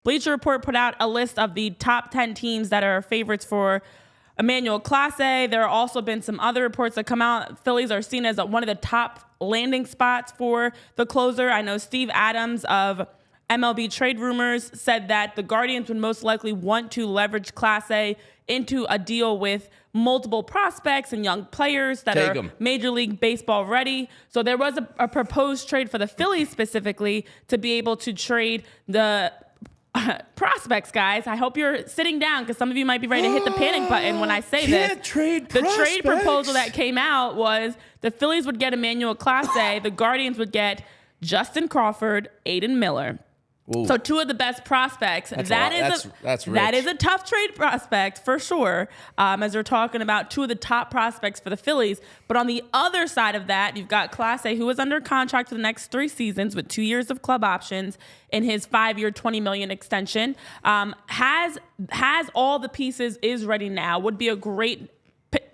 Bleacher Report put out a list of the top 10 teams that are favorites for Emmanuel Clase. There have also been some other reports that come out. Phillies are seen as one of the top landing spots for the closer. I know Steve Adams of MLB Trade Rumors said that the Guardians would most likely want to leverage Clase into a deal with multiple prospects and young players that are Major League Baseball ready. So there was a proposed trade for the Phillies specifically to be able to trade the prospects, guys. I hope you're sitting down because some of you might be ready to hit the panic button when I say this. The trade proposal that came out was the Phillies would get Emmanuel Clase, the Guardians would get Justin Crawford, Aiden Miller. Ooh. So two of the best prospects. That is a tough trade prospect for sure, as we're talking about two of the top prospects for the Phillies. But on the other side of that, you've got Clase, who is under contract for the next 3 seasons with 2 years of club options in his 5-year, $20 million extension. Has all the pieces, is ready now. Would be a great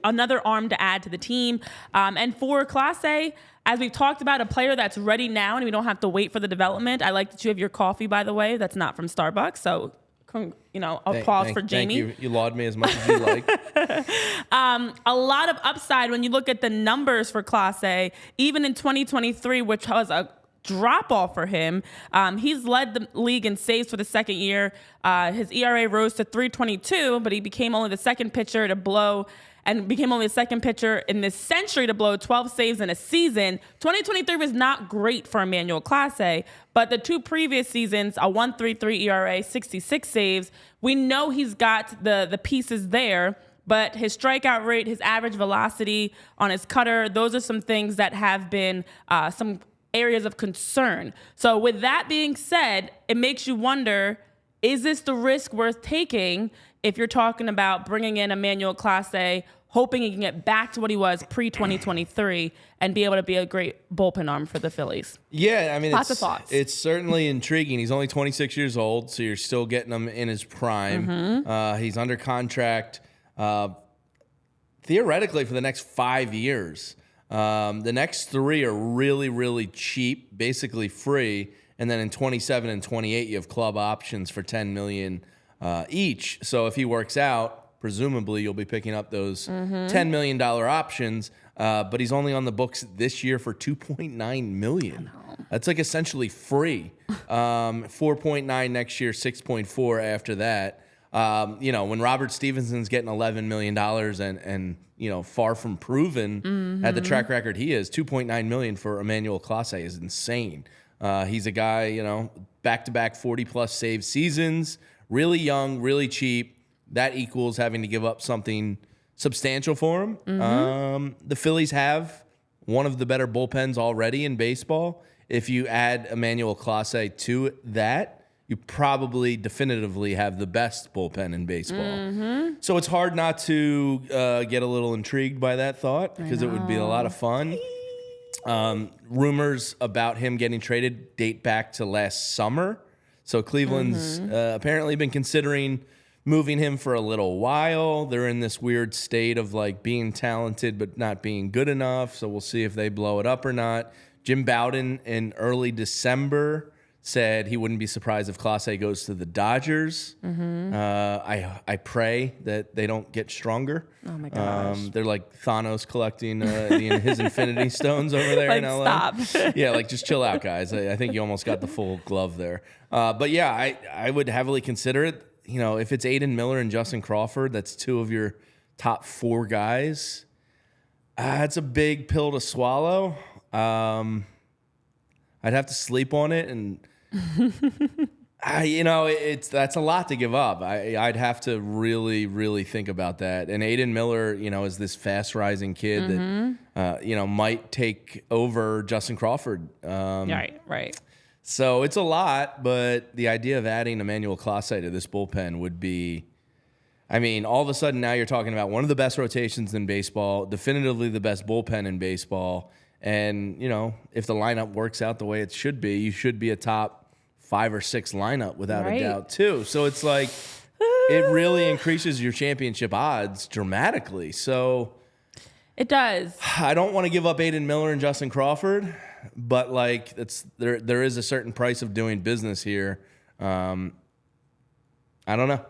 another arm to add to the team. And for Clase, as we've talked about, a player that's ready now and we don't have to wait for the development. I like that you have your coffee, by the way. That's not from Starbucks. So, applause for Jamie. Thank you. You laud me as much as you like. A lot of upside when you look at the numbers for Clase, even in 2023, which was a drop off for him. He's led the league in saves for the second year. His ERA rose to 3.22, but he became only the second pitcher to blow and became only the second pitcher in this century to blow 12 saves in a season. 2023 was not great for Emmanuel Clase, but the 2 previous seasons, a 1.33 ERA, 66 saves. We know he's got the pieces there, but his strikeout rate, his average velocity on his cutter, those are some things that have been some areas of concern. So with that being said, it makes you wonder, is this the risk worth taking if you're talking about bringing in Emmanuel Clase, hoping he can get back to what he was pre-2023 and be able to be a great bullpen arm for the Phillies? Yeah, I mean, lots of thoughts. It's certainly intriguing. He's only 26 years old, so you're still getting him in his prime. Mm-hmm. He's under contract theoretically for the next 5 years. The next 3 are really, really cheap, basically free. And then in 27 and 28, you have club options for $10 million each. So if he works out, presumably you'll be picking up those $10 million options. But he's only on the books this year for $2.9 million. That's like essentially free. 4.9 next year, 6.4 after that. When Robert Stevenson's getting $11 million and far from proven at the track record he is, $2.9 million for Emmanuel Clase is insane. He's a guy, back-to-back 40-plus save seasons, really young, really cheap. That equals having to give up something substantial for him. The Phillies have one of the better bullpens already in baseball. If you add Emmanuel Clase to that, you probably definitively have the best bullpen in baseball. So it's hard not to get a little intrigued by that thought because it would be a lot of fun. Rumors about him getting traded date back to last summer. So Cleveland's apparently been considering moving him for a little while. They're in this weird state of like being talented but not being good enough. So we'll see if they blow it up or not. Jim Bowden in early December said he wouldn't be surprised if Clase goes to the Dodgers. I pray that they don't get stronger. Oh my gosh. They're like Thanos collecting his Infinity Stones over there in LA. Stop. Yeah, like just chill out, guys. I think you almost got the full glove there. But yeah, I would heavily consider it. If it's Aiden Miller and Justin Crawford, that's 2 of your top 4 guys. It's a big pill to swallow. I'd have to sleep on it, and that's a lot to give up. I'd have to really, really think about that. And Aiden Miller, is this fast rising kid that might take over Justin Crawford. Right. So it's a lot, but the idea of adding Emmanuel Clase to this bullpen would be, all of a sudden now you're talking about one of the best rotations in baseball, definitively the best bullpen in baseball. And, if the lineup works out the way it should be, you should be a top 5 or 6 lineup without a doubt, too. So it's like it really increases your championship odds dramatically. So it does. I don't want to give up Aiden Miller and Justin Crawford, but there is a certain price of doing business here. I don't know.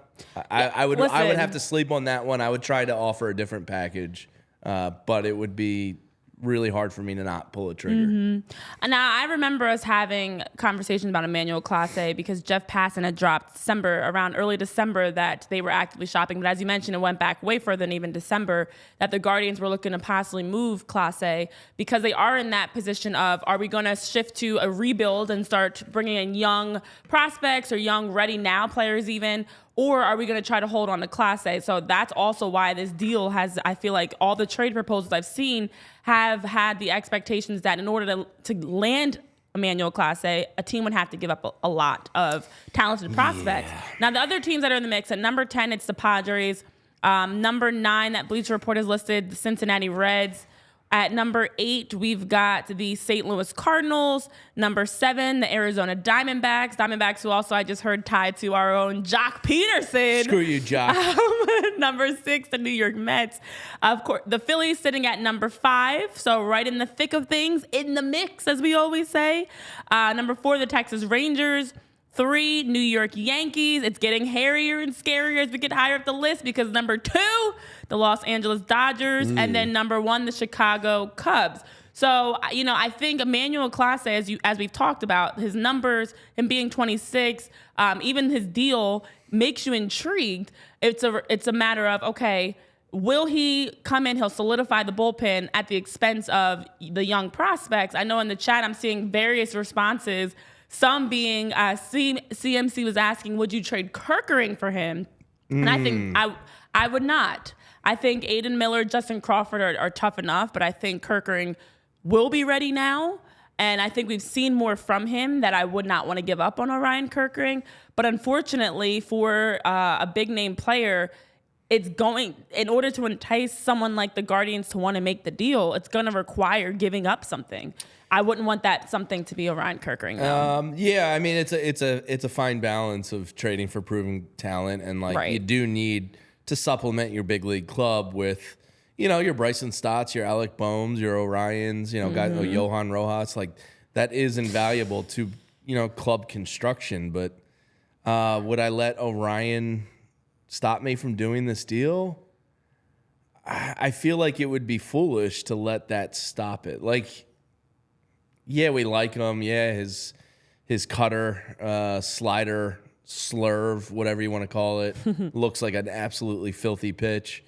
I would Listen. have to sleep on that one. I would try to offer a different package, but it would be really hard for me to not pull a trigger. And now I remember us having conversations about Emmanuel Clase because Jeff Passan had dropped around early December that they were actively shopping. But as you mentioned, it went back way further than even December that the Guardians were looking to possibly move Clase because they are in that position of, are we going to shift to a rebuild and start bringing in young prospects or young ready now players even? Or are we going to try to hold on to Clase? So that's also why this deal has, I feel like all the trade proposals I've seen have had the expectations that in order to land Emmanuel Clase, a team would have to give up a lot of talented prospects. Yeah. Now, the other teams that are in the mix, at number 10, it's the Padres. Number 9, that Bleacher Report has listed, the Cincinnati Reds. At number 8, we've got the St. Louis Cardinals. Number 7, the Arizona Diamondbacks. Diamondbacks, who also I just heard tied to our own Jock Peterson. Screw you, Jock. Number 6, the New York Mets. Of course, the Phillies sitting at number 5, so right in the thick of things, in the mix, as we always say. Number 4, the Texas Rangers. 3, New York Yankees. It's getting hairier and scarier as we get higher up the list because number 2, the Los Angeles Dodgers, and then number 1, the Chicago Cubs. So, I think Emmanuel Clase, as we've talked about, his numbers, him being 26, even his deal makes you intrigued. It's a matter of, okay, will he come in? He'll solidify the bullpen at the expense of the young prospects. I know in the chat I'm seeing various responses. Some being CMC was asking, would you trade Kerkering for him? And I think I would not. I think Aiden Miller, Justin Crawford are tough enough, but I think Kerkering will be ready now. And I think we've seen more from him that I would not want to give up on Orion Kerkering. But unfortunately, for a big name player, in order to entice someone like the Guardians to want to make the deal, it's going to require giving up something. I wouldn't want that something to be Orion Kerkering, though. Yeah, I mean it's a fine balance of trading for proven talent, and you do need to supplement your big league club with, your Bryson Stotts, your Alec Boehms, your Orions, guys, Johan Rojas, that is invaluable to club construction. But would I let Orion stop me from doing this deal? I feel like it would be foolish to let that stop it. Yeah, we like him. Yeah, his cutter, slider, slurve, whatever you want to call it, looks like an absolutely filthy pitch.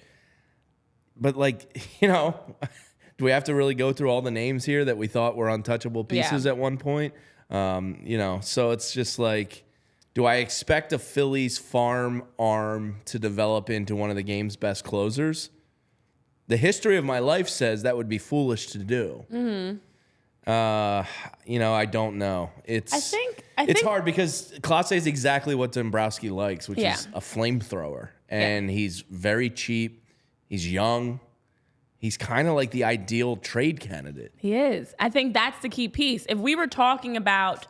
But do we have to really go through all the names here that we thought were untouchable pieces at one point? So it's just do I expect a Phillies farm arm to develop into one of the game's best closers? The history of my life says that would be foolish to do. Mm-hmm. I don't know. It's hard because Clase is exactly what Dombrowski likes, which is a flamethrower. And he's very cheap. He's young. He's kind of like the ideal trade candidate. He is. I think that's the key piece. If we were talking about,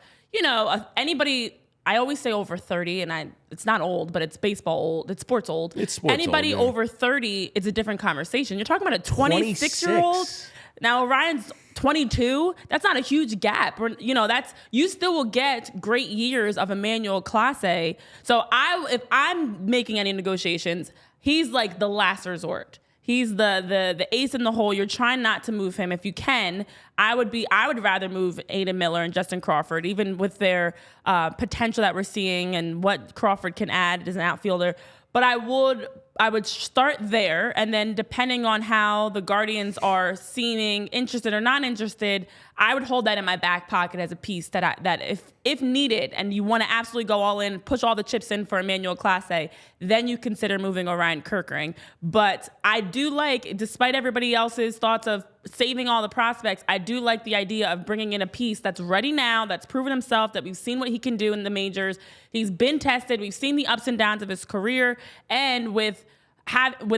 anybody, I always say over 30, and it's not old, but it's baseball old. It's sports old. It's sports Anybody old, over 30, it's a different conversation. You're talking about a 26-year-old. Now, Orion's 22. That's not a huge gap. You still will get great years of Emmanuel Clase. So if I'm making any negotiations, he's like the last resort. He's the ace in the hole. You're trying not to move him. If you can, I would rather move Aiden Miller and Justin Crawford, even with their potential that we're seeing and what Crawford can add as an outfielder. But I would start there, and then depending on how the Guardians are seeming interested or not interested, I would hold that in my back pocket as a piece that if needed, and you want to absolutely go all in, push all the chips in for Emmanuel Clase, then you consider moving Orion Kerkering. But I do despite everybody else's thoughts of saving all the prospects, I do like the idea of bringing in a piece that's ready now, that's proven himself, that we've seen what he can do in the majors. He's been tested. We've seen the ups and downs of his career, and with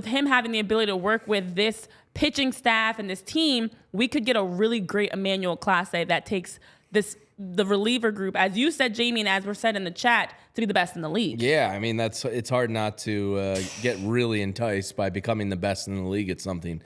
him having the ability to work with this pitching staff and this team, we could get a really great Emmanuel Clase that takes the reliever group, as you said, Jamie, and as we're said in the chat, to be the best in the league. Yeah, I mean, it's hard not to get really enticed by becoming the best in the league at something.